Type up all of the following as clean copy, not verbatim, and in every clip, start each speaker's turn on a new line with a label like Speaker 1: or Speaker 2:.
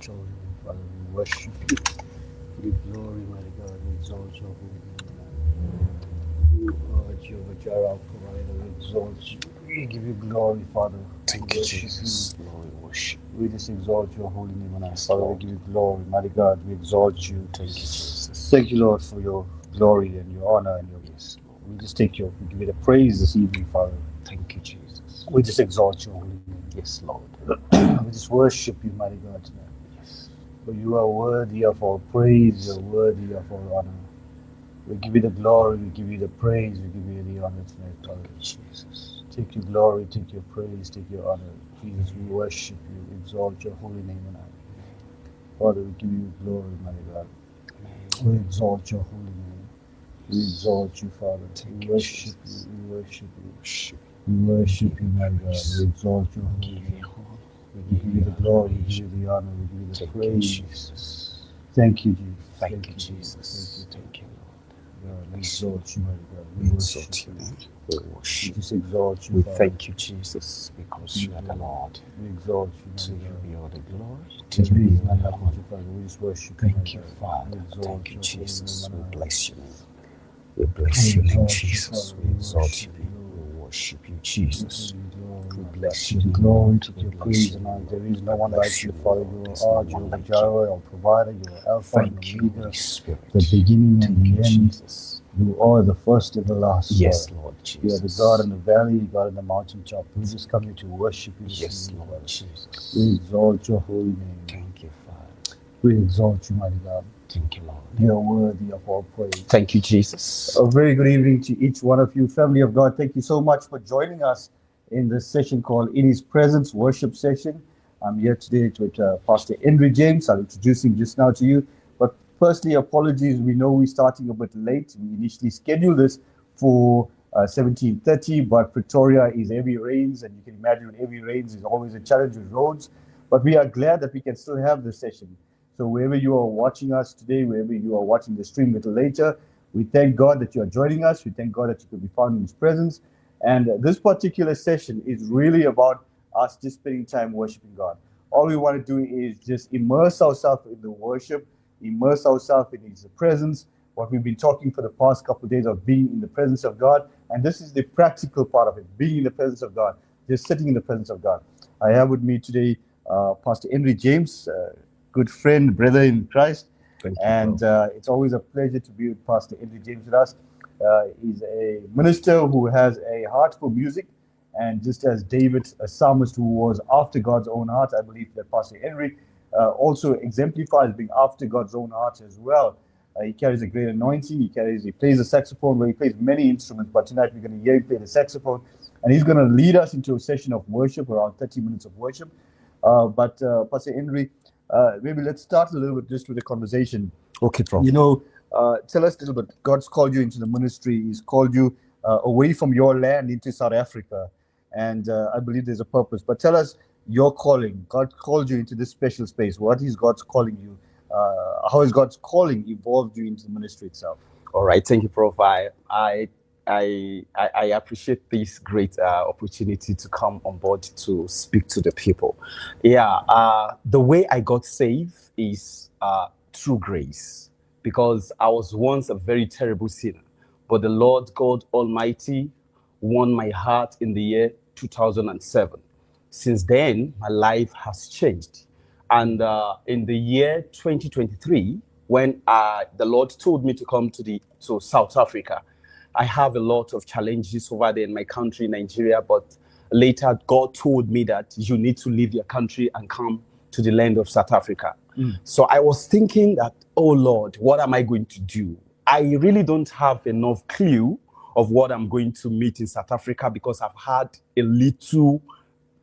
Speaker 1: exalt your holy name, Father. We worship you. We glory, mighty God. We exalt your holy name. You are Jehovah Jireh, provider. We exalt you. We give you glory, Father.
Speaker 2: Thank
Speaker 1: We
Speaker 2: you,
Speaker 1: worship
Speaker 2: Jesus.
Speaker 1: you.
Speaker 2: Lord, we worship.
Speaker 1: We just exalt your holy name, and
Speaker 2: Yes,
Speaker 1: Father, we
Speaker 2: Lord.
Speaker 1: give you glory, mighty God. We exalt you.
Speaker 2: Thank you, Jesus.
Speaker 1: Thank you, Lord, for your glory and your honor and your.
Speaker 2: Yes, Lord.
Speaker 1: We just take your. We give you the praise this evening, Father.
Speaker 2: Thank you, Jesus.
Speaker 1: We just exalt your holy name.
Speaker 2: Yes, Lord.
Speaker 1: We just worship you, mighty God, tonight.
Speaker 2: Yes.
Speaker 1: For you are worthy of our praise, you're worthy of our honor. We give you the glory, we give you the praise, we give you the honor tonight, Father.
Speaker 2: Thank you, Jesus.
Speaker 1: Take your glory, take your praise, take your honor. Jesus, we worship you, exalt your holy name tonight. Father, we give you glory, mighty God.
Speaker 2: Amen.
Speaker 1: We exalt your holy name. We exalt you, Father.
Speaker 2: Thank
Speaker 1: We
Speaker 2: you,
Speaker 1: worship
Speaker 2: Jesus.
Speaker 1: you, we worship you.
Speaker 2: Worship.
Speaker 1: We worship you, mighty God. We exalt your holy
Speaker 2: Give
Speaker 1: name.
Speaker 2: you all.
Speaker 1: We give you the glory, we give you the honor, we give you the
Speaker 2: Thank you,
Speaker 1: praise.
Speaker 2: Jesus.
Speaker 1: Thank you, Jesus.
Speaker 2: Thank you, Jesus.
Speaker 1: Thank
Speaker 2: Thank you,
Speaker 1: you.
Speaker 2: Lord.
Speaker 1: God, we exalt you, mighty God.
Speaker 2: We
Speaker 1: We
Speaker 2: exalt
Speaker 1: worship
Speaker 2: you.
Speaker 1: you.
Speaker 2: We
Speaker 1: We
Speaker 2: worship.
Speaker 1: just exalt you,
Speaker 2: We
Speaker 1: Father.
Speaker 2: thank you, Jesus, because
Speaker 1: We
Speaker 2: you are the Lord.
Speaker 1: exalt
Speaker 2: To
Speaker 1: you, mighty
Speaker 2: you
Speaker 1: God.
Speaker 2: be all the glory. To
Speaker 1: There
Speaker 2: you be
Speaker 1: is
Speaker 2: all
Speaker 1: none
Speaker 2: the
Speaker 1: like
Speaker 2: honor.
Speaker 1: you, Father. We just worship
Speaker 2: Thank
Speaker 1: you,
Speaker 2: you,
Speaker 1: mighty God.
Speaker 2: Father.
Speaker 1: We exalt
Speaker 2: Thank you,
Speaker 1: your holy
Speaker 2: Jesus.
Speaker 1: name,
Speaker 2: We
Speaker 1: and
Speaker 2: bless your name. We
Speaker 1: we
Speaker 2: bless your name,
Speaker 1: exalt you,
Speaker 2: Jesus.
Speaker 1: Father.
Speaker 2: We
Speaker 1: We
Speaker 2: exalt
Speaker 1: worship
Speaker 2: your
Speaker 1: you,
Speaker 2: name. We
Speaker 1: Lord.
Speaker 2: worship you,
Speaker 1: We
Speaker 2: Jesus.
Speaker 1: give you glory,
Speaker 2: We
Speaker 1: my God.
Speaker 2: bless
Speaker 1: Take
Speaker 2: your
Speaker 1: your
Speaker 2: name,
Speaker 1: glory,
Speaker 2: Lord.
Speaker 1: take
Speaker 2: We
Speaker 1: your
Speaker 2: bless
Speaker 1: praise,
Speaker 2: your
Speaker 1: and
Speaker 2: name,
Speaker 1: there
Speaker 2: Lord.
Speaker 1: is no
Speaker 2: We
Speaker 1: one
Speaker 2: bless
Speaker 1: like you,
Speaker 2: your name,
Speaker 1: Father.
Speaker 2: Lord.
Speaker 1: You
Speaker 2: There's no
Speaker 1: are
Speaker 2: one
Speaker 1: Jehovah
Speaker 2: like you.
Speaker 1: Jireh, our provider. You are Alpha and
Speaker 2: Thank you,
Speaker 1: Omega,
Speaker 2: Holy Spirit.
Speaker 1: the beginning and
Speaker 2: Thank you,
Speaker 1: the end.
Speaker 2: Jesus.
Speaker 1: You are the first and the last,
Speaker 2: Yes,
Speaker 1: Father.
Speaker 2: Lord
Speaker 1: You are the God
Speaker 2: Jesus.
Speaker 1: in the valley, God in the mountaintop. We just come here to worship you this
Speaker 2: Yes,
Speaker 1: evening,
Speaker 2: Lord
Speaker 1: Father.
Speaker 2: Jesus.
Speaker 1: We exalt your holy name.
Speaker 2: Thank you, Father.
Speaker 1: We exalt you, mighty God.
Speaker 2: Thank you, Lord.
Speaker 1: You are worthy of all praise.
Speaker 2: Thank you, Jesus.
Speaker 1: A very good evening to each one of you, family of God. Thank you so much for joining us in this session called In His Presence Worship Session. I'm here today with Pastor Henry James. I'll introduce him just now to you. But firstly, apologies. We know we're starting a bit late. We initially scheduled this for 17:30, but Pretoria is heavy rains, and you can imagine heavy rains is always a challenge with roads. But we are glad that we can still have this session. So wherever you are watching us today, wherever you are watching the stream a little later, we thank God that you are joining us. We thank God that you could be found in His presence. And this particular session is really about us just spending time worshiping God. All we want to do is just immerse ourselves in the worship, immerse ourselves in His presence. What we've been talking for the past couple of days of being in the presence of God. And this is the practical part of it, being in the presence of God, just sitting in the presence of God. I have with me today Pastor Henry James, good friend, brother in Christ.
Speaker 2: Thank you,
Speaker 1: And it's always a pleasure to be with Pastor Henry James with us. He's a minister who has a heart for music. And just as David, a psalmist who was after God's own heart, I believe that Pastor Henry also exemplifies being after God's own heart as well. He carries a great anointing. He plays the saxophone, well, he plays many instruments, but tonight we're going to hear him play the saxophone. And he's going to lead us into a session of worship, around 30 minutes of worship. But Pastor Henry, maybe let's start a little bit just with a conversation.
Speaker 2: Okay, Prof.
Speaker 1: You know, tell us a little bit. God's called you into the ministry. He's called you away from your land into South Africa. And I believe there's a purpose. But tell us your calling. God called you into this special space. What is God's calling you? How has God's calling evolved you into the ministry itself?
Speaker 2: All right, thank you, Prof. I appreciate this great opportunity to come on board to speak to the people. Yeah, the way I got saved is through grace, because I was once a very terrible sinner, but the Lord God Almighty won my heart in the year 2007. Since then, my life has changed. And in the year 2023, when the Lord told me to come to South Africa, I have a lot of challenges over there in my country, Nigeria, but later God told me that you need to leave your country and come to the land of South Africa. So I was thinking that, oh Lord, what am I going to do? I really don't have enough clue of what I'm going to meet in South Africa, because I've had a little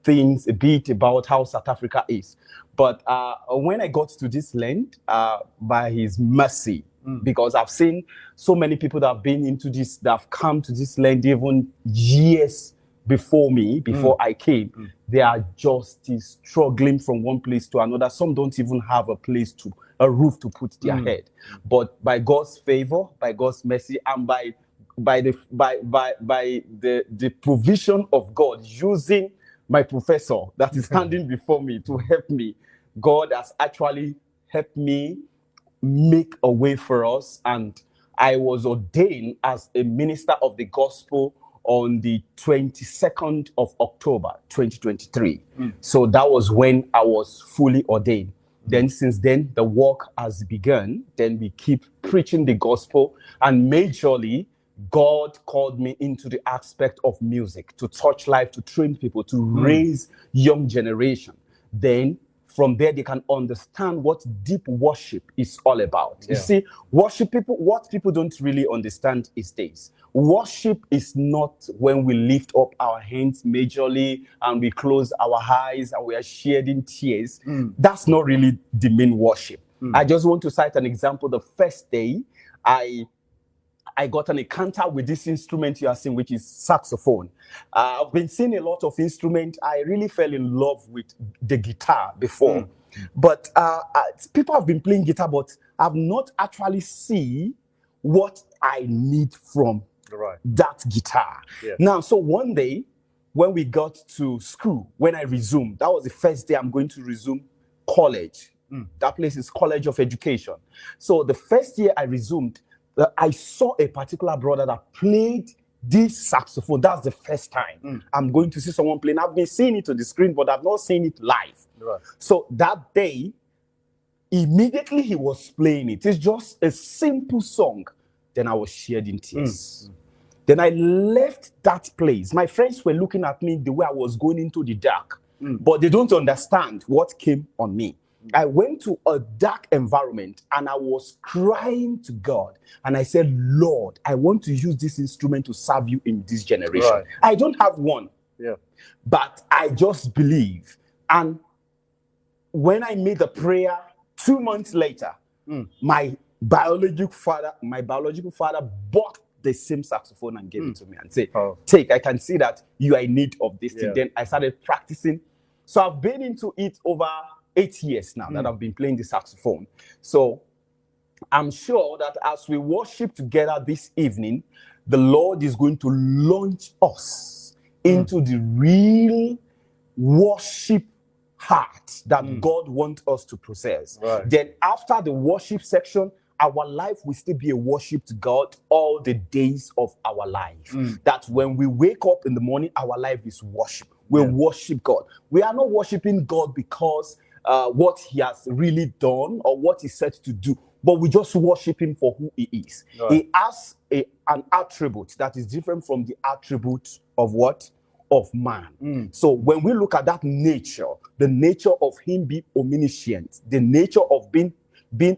Speaker 2: things a bit about how South Africa is. But when I got to this land, by His mercy, because I've seen so many people that have been into this, that have come to this land even years before me, before I came, they are just struggling from one place to another. Some don't even have a roof to put their head. But by God's favor, by God's mercy, and by the provision of God, using my professor that is standing before me to help me, God has actually helped me make a way for us, and I was ordained as a minister of the gospel on the 22nd of October 2023. So that was when I was fully ordained. Then since then the work has begun. Then we keep preaching the gospel, and majorly God called me into the aspect of music, to touch life, to train people, to raise young generation. Then from there they can understand what deep worship is all about. You see, what people don't really understand is this: worship is not when we lift up our hands majorly and we close our eyes and we are shedding tears. That's not really the main worship. I just want to cite an example. The first day I got an encounter with this instrument you are seeing, which is saxophone. I've been seeing a lot of instruments. I really fell in love with the guitar before. But people have been playing guitar, but I've not actually seen what I need from that guitar. Now, so one day when we got to school, when I resumed, that was the first day I'm going to resume college. That place is College of Education. So the first year I resumed, I saw a particular brother that played this saxophone. That's the first time I'm going to see someone playing. I've been seeing it on the screen, but I've not seen it live. So that day, immediately he was playing it. It's just a simple song. Then I was shedding tears. Then I left that place. My friends were looking at me the way I was going into the dark, but they don't understand what came on me. I went to a dark environment and I was crying to God. And I said, Lord, I want to use this instrument to serve you in this generation. I don't have one, but I just believe. And when I made the prayer 2 months later, my biological father bought the same saxophone and gave it to me and said, take, I can see that you are in need of this thing. Then I started practicing. So I've been into it over 8 years now that I've been playing the saxophone. So I'm sure that as we worship together this evening, the Lord is going to launch us into the real worship heart that God wants us to possess. Then after the worship section, our life will still be a worship to God all the days of our life. That when we wake up in the morning, our life is worship. We worship God. We are not worshiping God because what he has really done or what he's set to do, but we just worship him for who he is. He has an attribute that is different from the attribute of what? Of man. So when we look at that nature, the nature of him being omniscient, the nature of being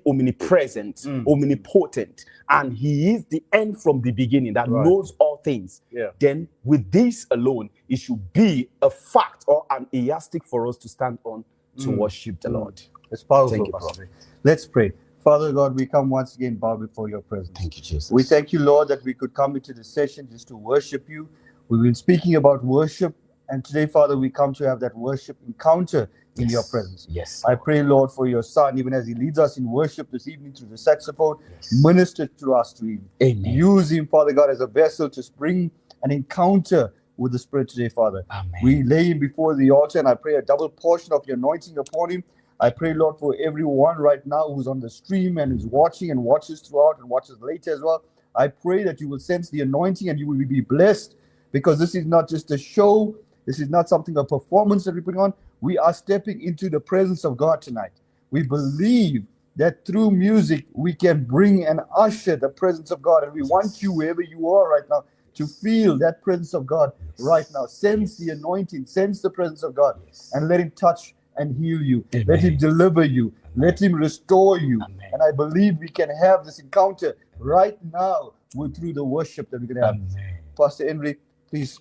Speaker 2: omnipresent, omnipotent, and he is the end from the beginning that knows all things, then with this alone, it should be a fact or an elastic for us to stand on to worship the Lord.
Speaker 1: It's powerful.
Speaker 2: Thank you,
Speaker 1: Pastor. Let's pray. Father God, we come once again bow before your presence.
Speaker 2: Thank you, Jesus.
Speaker 1: We thank you, Lord, that we could come into this session just to worship you. We've been speaking about worship, and today, Father, we come to have that worship encounter in your presence. I pray, Lord, for your son, even as he leads us in worship this evening through the saxophone, minister to us to him.
Speaker 2: Amen.
Speaker 1: Use him, Father God, as a vessel to bring an encounter with the Spirit today, Father.
Speaker 2: Amen.
Speaker 1: We lay him before the altar, and I pray a double portion of your anointing upon him. I pray, Lord, for everyone right now who's on the stream and who's watching and watches throughout and watches later as well. I pray that you will sense the anointing and you will be blessed, because this is not just a show. This is not something, a performance that we're putting on. We are stepping into the presence of God tonight. We believe that through music, we can bring and usher the presence of God. And we want you, wherever you are right now, to feel that presence of God right now. Sense the anointing, sense the presence of God, and let him touch and heal you.
Speaker 2: Amen.
Speaker 1: Let him deliver you. Let him restore you.
Speaker 2: Amen.
Speaker 1: And I believe we can have this encounter right now through the worship that we're going to have.
Speaker 2: Amen.
Speaker 1: Pastor Henry, please,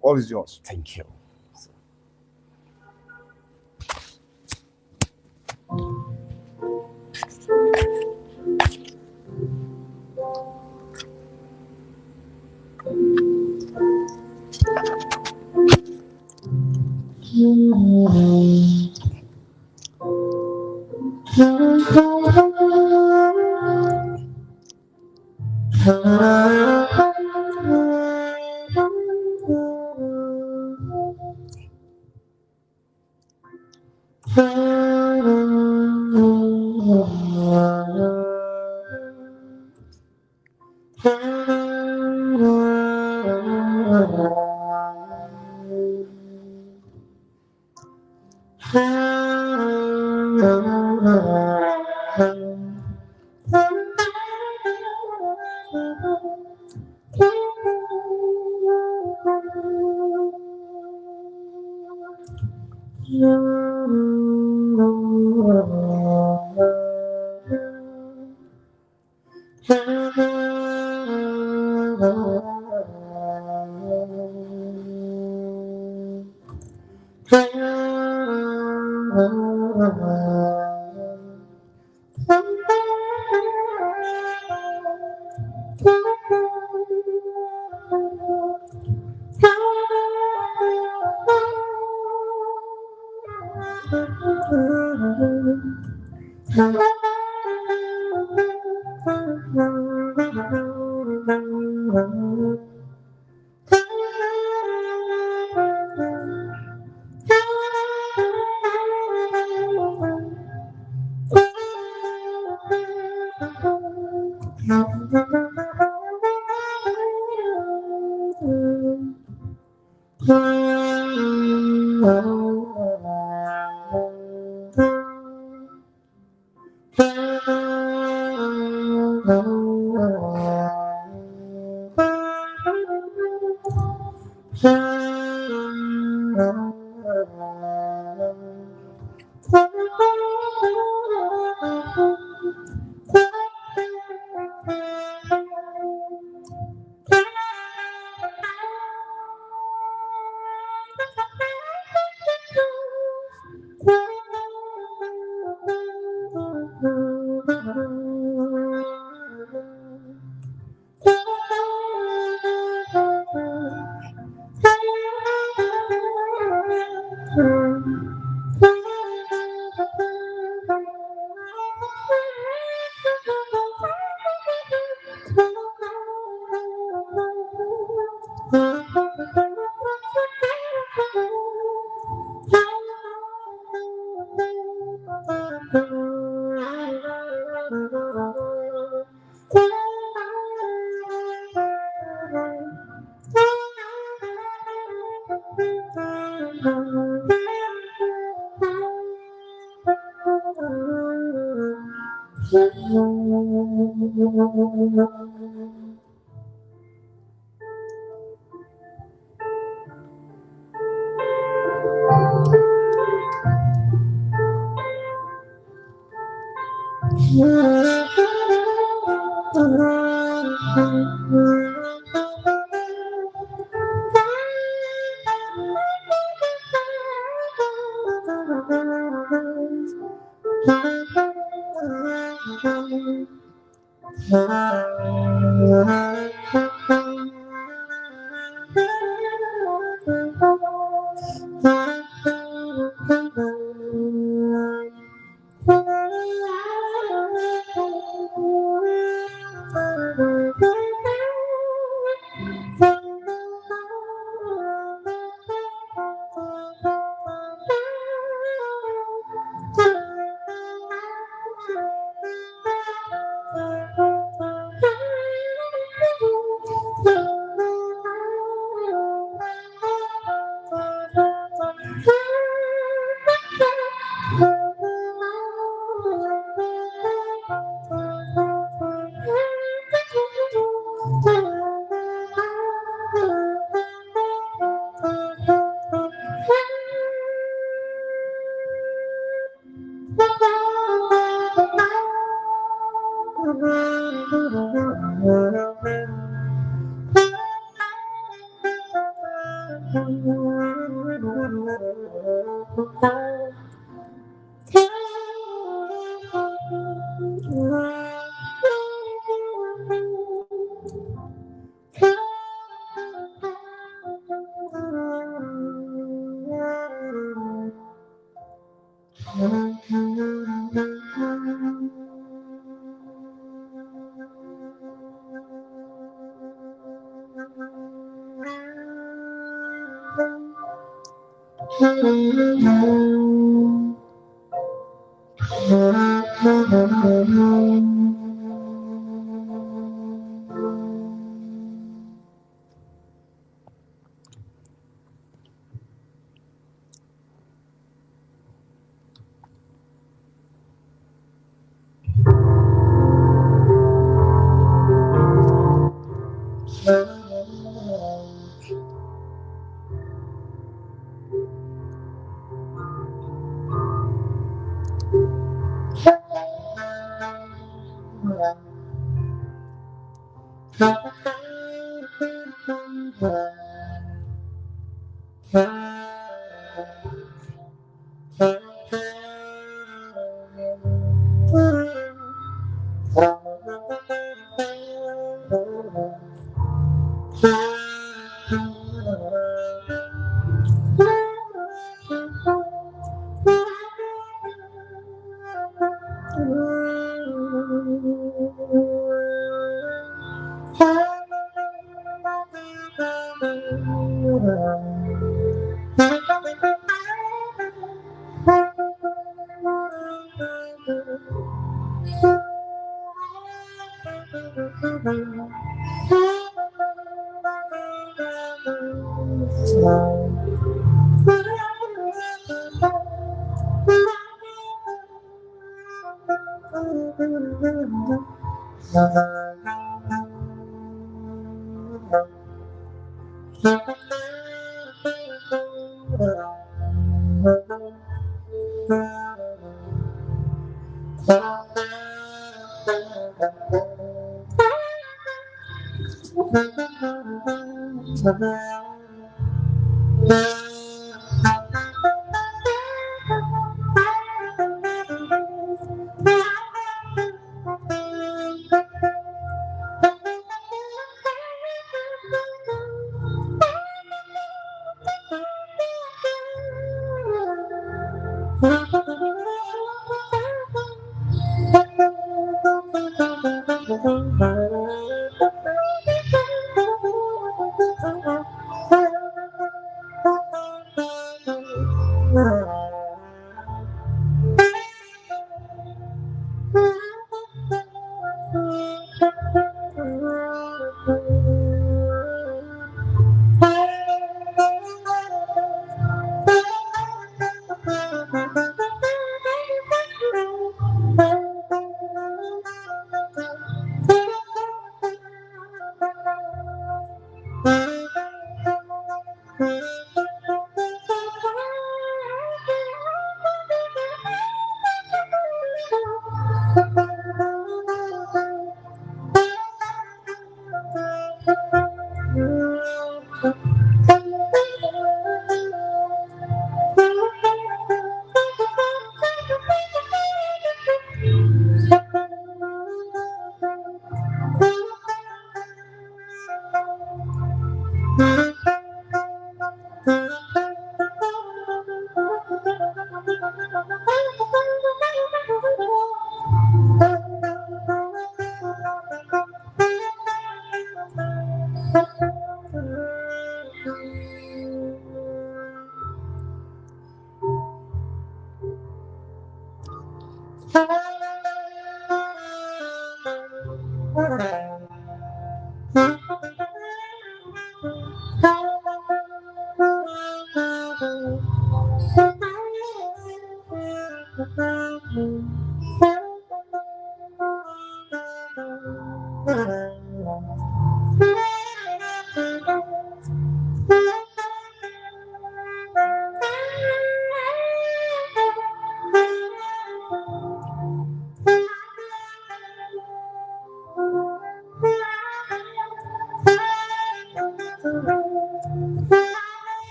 Speaker 1: all is yours.
Speaker 2: Thank you.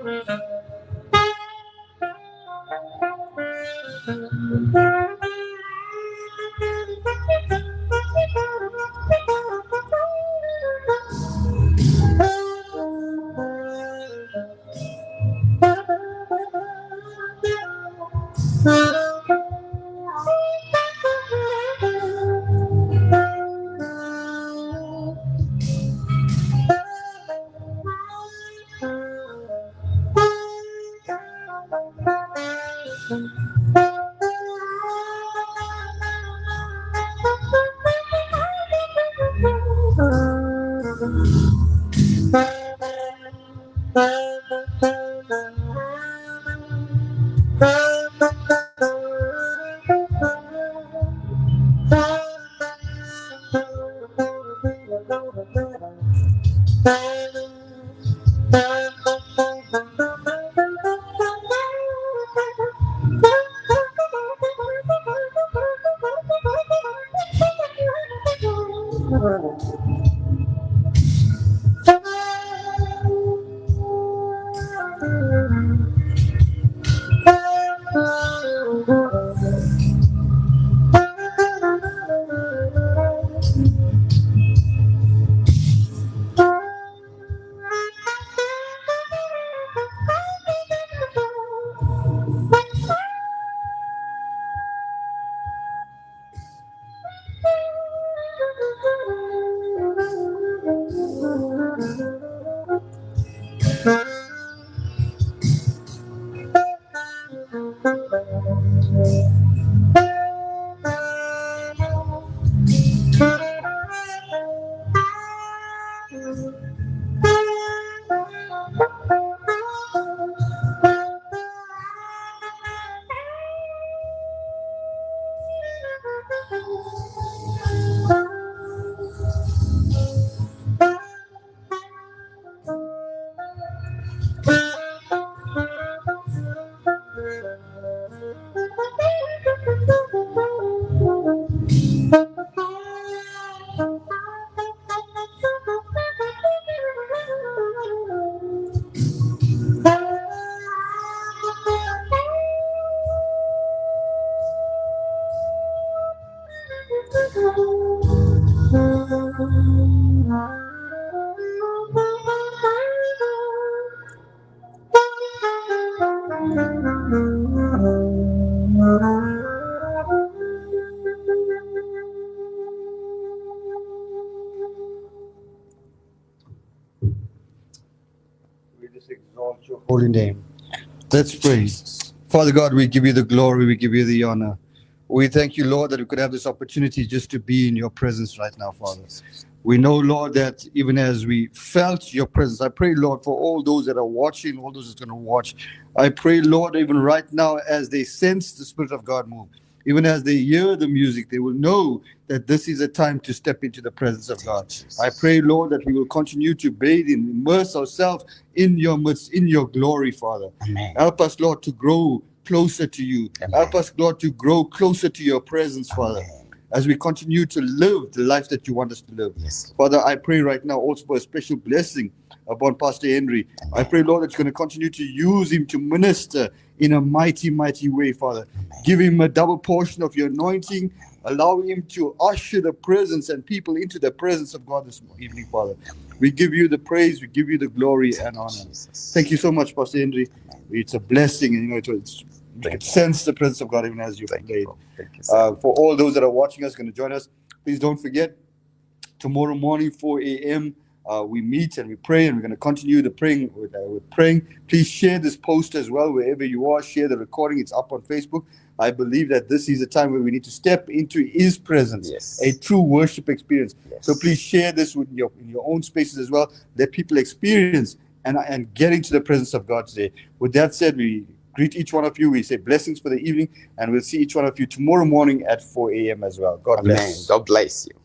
Speaker 1: We just exalt your holy name. Let's pray. Father God, we give you the glory, we give you the honor. We thank you, Lord, that we could have this opportunity just to be in your presence right now, Father. We know, Lord, that even as we felt your presence, I pray, Lord, for all those that are watching, all those that are going to watch. I pray, Lord, even right now, as they sense the Spirit of God move, even as they hear the music, they will know that this is a time to step into the presence of God. I pray, Lord, that we will continue to bathe and immerse ourselves in your midst, in your glory, Father.
Speaker 2: Amen.
Speaker 1: Help us, Lord, to grow closer to you.
Speaker 2: Amen.
Speaker 1: Help us, Lord, to grow closer to your presence, Father, as we continue to live the life that you want us to live.
Speaker 2: Yes.
Speaker 1: Father, I pray right now also for a special blessing upon Pastor Henry.
Speaker 2: Amen.
Speaker 1: I pray, Lord, that you're going to continue to use him to minister in a mighty, mighty way, Father.
Speaker 2: Amen.
Speaker 1: Give him a double portion of your anointing. Allow him to usher the presence and people into the presence of God this evening, Father. We give you the praise, we give you the glory and honor.
Speaker 2: Jesus.
Speaker 1: Thank you so much, Pastor Henry. It's a blessing, and you can sense the presence of God even as you played.
Speaker 2: Thank you, sir.
Speaker 1: For all those that are watching us, going to join us, please don't forget, tomorrow morning, 4 a.m., we meet and we pray, and we're going to continue the praying with praying. Please share this post as well wherever you are. Share the recording. It's up on Facebook. I believe that this is a time where we need to step into His presence,
Speaker 2: Yes.
Speaker 1: a true worship experience.
Speaker 2: Yes.
Speaker 1: So please share this in your own spaces as well. Let people experience and get into the presence of God today. With that said, we greet each one of you. We say blessings for the evening, and we'll see each one of you tomorrow morning at 4 a.m. as well. God
Speaker 2: Amen.
Speaker 1: bless.
Speaker 2: God bless you.